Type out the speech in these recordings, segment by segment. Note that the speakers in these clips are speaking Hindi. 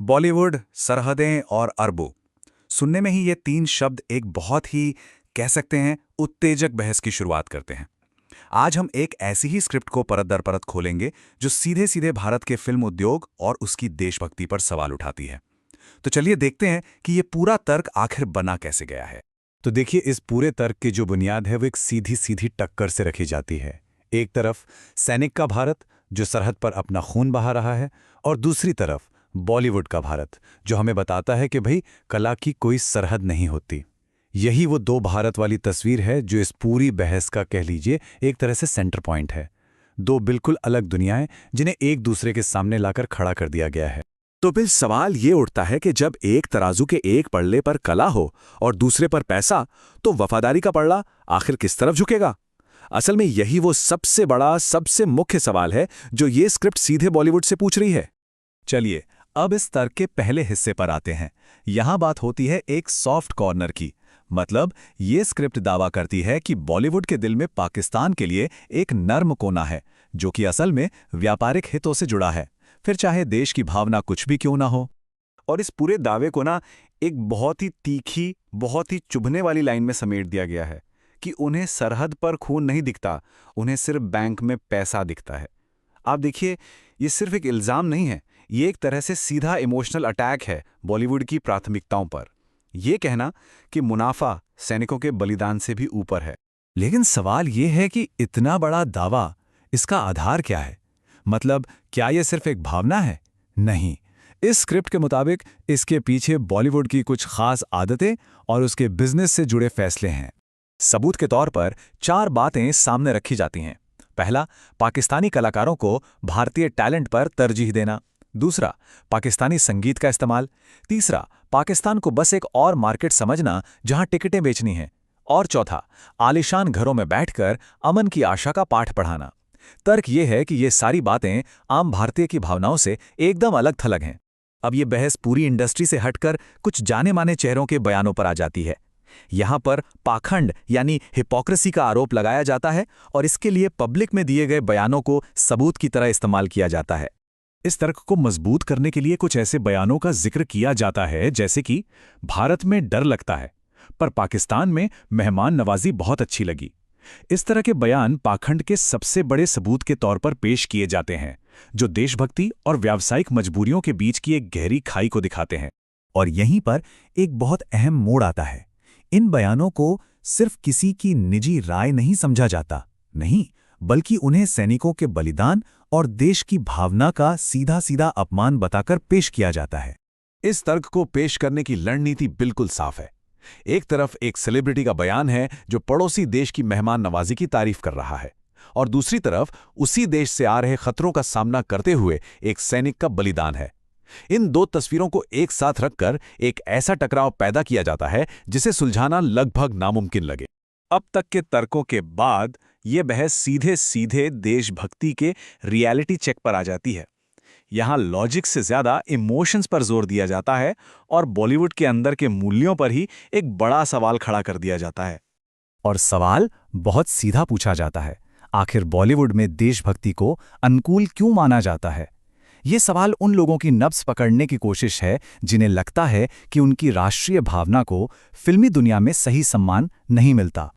बॉलीवुड, सरहदें और अरबों। सुनने में ही ये तीन शब्द एक बहुत ही कह सकते हैं उत्तेजक बहस की शुरुआत करते हैं। आज हम एक ऐसी ही स्क्रिप्ट को परत दर परत खोलेंगे जो सीधे सीधे भारत के फिल्म उद्योग और उसकी देशभक्ति पर सवाल उठाती है। तो चलिए देखते हैं कि ये पूरा तर्क आखिर बना कैसे गया है। तो देखिए, इस पूरे तर्क की जो बुनियाद है वो एक सीधी सीधी टक्कर से रखी जाती है। एक तरफ सैनिक का भारत जो सरहद पर अपना खून बहा रहा है, और दूसरी तरफ बॉलीवुड का भारत जो हमें बताता है कि भाई कला की कोई सरहद नहीं होती। यही वो दो भारत वाली तस्वीर है जो इस पूरी बहस का कह लीजिए एक तरह से सेंटर पॉइंट है। दो बिल्कुल अलग दुनियाएं जिन्हें एक दूसरे के सामने लाकर खड़ा कर दिया गया है। तो फिर सवाल ये उठता है कि जब एक तराजू के एक पल्ले पर कला हो और दूसरे पर पैसा, तो वफादारी का पल्ला आखिर किस तरफ झुकेगा? असल में यही वो सबसे बड़ा, सबसे मुख्य सवाल है जो ये स्क्रिप्ट सीधे बॉलीवुड से पूछ रही है। चलिए अब इस तर्क के पहले हिस्से पर आते हैं। यहां बात होती है एक सॉफ्ट कॉर्नर की। मतलब ये स्क्रिप्ट दावा करती है कि बॉलीवुड के दिल में पाकिस्तान के लिए एक नर्म कोना है जो कि असल में व्यापारिक हितों से जुड़ा है, फिर चाहे देश की भावना कुछ भी क्यों ना हो। और इस पूरे दावे को ना एक बहुत ही तीखी, बहुत ही चुभने वाली लाइन में समेट दिया गया है कि उन्हें सरहद पर खून नहीं दिखता, उन्हें सिर्फ बैंक में पैसा दिखता है। आप देखिए, ये सिर्फ एक इल्जाम नहीं है, ये एक तरह से सीधा इमोशनल अटैक है बॉलीवुड की प्राथमिकताओं पर। ये कहना कि मुनाफा सैनिकों के बलिदान से भी ऊपर है। लेकिन सवाल ये है कि इतना बड़ा दावा, इसका आधार क्या है? मतलब क्या यह सिर्फ एक भावना है? नहीं, इस स्क्रिप्ट के मुताबिक इसके पीछे बॉलीवुड की कुछ खास आदतें और उसके बिजनेस से जुड़े फैसले हैं। सबूत के तौर पर चार बातें सामने रखी जाती हैं। पहला, पाकिस्तानी कलाकारों को भारतीय टैलेंट पर तरजीह देना। दूसरा, पाकिस्तानी संगीत का इस्तेमाल। तीसरा, पाकिस्तान को बस एक और मार्केट समझना जहां टिकटें बेचनी हैं। और चौथा, आलीशान घरों में बैठकर अमन की आशा का पाठ पढ़ाना। तर्क यह है कि ये सारी बातें आम भारतीय की भावनाओं से एकदम अलग थलग हैं। अब ये बहस पूरी इंडस्ट्री से हटकर कुछ जाने माने चेहरों के बयानों पर आ जाती है। यहां पर पाखंड यानी हिपोक्रेसी का आरोप लगाया जाता है और इसके लिए पब्लिक में दिए गए बयानों को सबूत की तरह इस्तेमाल किया जाता है। इस तर्क को मजबूत करने के लिए कुछ ऐसे बयानों का जिक्र किया जाता है जैसे कि भारत में डर लगता है पर पाकिस्तान में मेहमान नवाजी बहुत अच्छी लगी। इस तरह के बयान पाखंड के सबसे बड़े सबूत के तौर पर पेश किए जाते हैं जो देशभक्ति और व्यावसायिक मजबूरियों के बीच की एक गहरी खाई को दिखाते हैं। और यहीं पर एक बहुत अहम मोड़ आता है। इन बयानों को सिर्फ किसी की निजी राय नहीं समझा जाता, नहीं, बल्कि उन्हें सैनिकों के बलिदान और देश की भावना का सीधा सीधा अपमान बताकर पेश किया जाता है। इस तर्क को पेश करने की रणनीति बिल्कुल साफ है। एक तरफ एक सेलिब्रिटी का बयान है जो पड़ोसी देश की मेहमान नवाजी की तारीफ कर रहा है, और दूसरी तरफ उसी देश से आ रहे खतरों का सामना करते हुए एक सैनिक का बलिदान है। इन दो तस्वीरों को एक साथ रखकर एक ऐसा टकराव पैदा किया जाता है जिसे सुलझाना लगभग नामुमकिन लगे। अब तक के तर्कों के बाद यह बहस सीधे सीधे देशभक्ति के रियलिटी चेक पर आ जाती है। यहां लॉजिक से ज्यादा इमोशंस पर जोर दिया जाता है और बॉलीवुड के अंदर के मूल्यों पर ही एक बड़ा सवाल खड़ा कर दिया जाता है। और सवाल बहुत सीधा पूछा जाता है, आखिर बॉलीवुड में देशभक्ति को अनुकूल क्यों माना जाता है? ये सवाल उन लोगों की नब्ज पकड़ने की कोशिश है जिन्हें लगता है कि उनकी राष्ट्रीय भावना को फिल्मी दुनिया में सही सम्मान नहीं मिलता।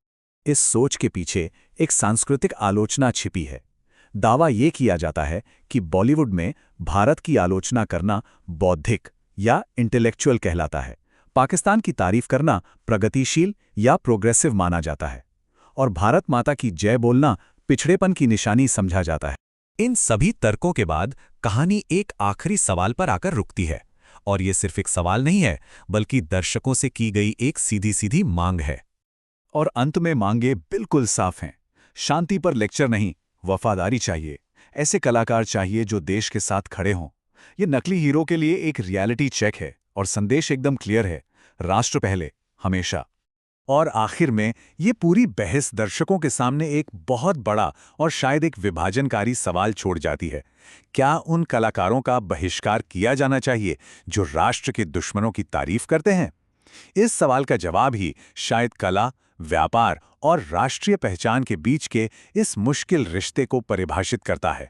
इस सोच के पीछे एक सांस्कृतिक आलोचना छिपी है। दावा ये किया जाता है कि बॉलीवुड में भारत की आलोचना करना बौद्धिक या इंटेलेक्चुअल कहलाता है, पाकिस्तान की तारीफ करना प्रगतिशील या प्रोग्रेसिव माना जाता है, और भारत माता की जय बोलना पिछड़ेपन की निशानी समझा जाता है। इन सभी तर्कों के बाद कहानी एक आखिरी सवाल पर आकर रुकती है, और ये सिर्फ एक सवाल नहीं है बल्कि दर्शकों से की गई एक सीधी सीधी मांग है। और अंत में मांगे बिल्कुल साफ हैं। शांति पर लेक्चर नहीं, वफादारी चाहिए। ऐसे कलाकार चाहिए जो देश के साथ खड़े हों। ये नकली हीरो के लिए एक रियलिटी चेक है और संदेश एकदम क्लियर है, राष्ट्र पहले, हमेशा। और आखिर में ये पूरी बहस दर्शकों के सामने एक बहुत बड़ा और शायद एक विभाजनकारी सवाल छोड़ जाती है। क्या उन कलाकारों का बहिष्कार किया जाना चाहिए जो राष्ट्र के दुश्मनों की तारीफ करते हैं? इस सवाल का जवाब ही शायद कला, व्यापार और राष्ट्रीय पहचान के बीच के इस मुश्किल रिश्ते को परिभाषित करता है।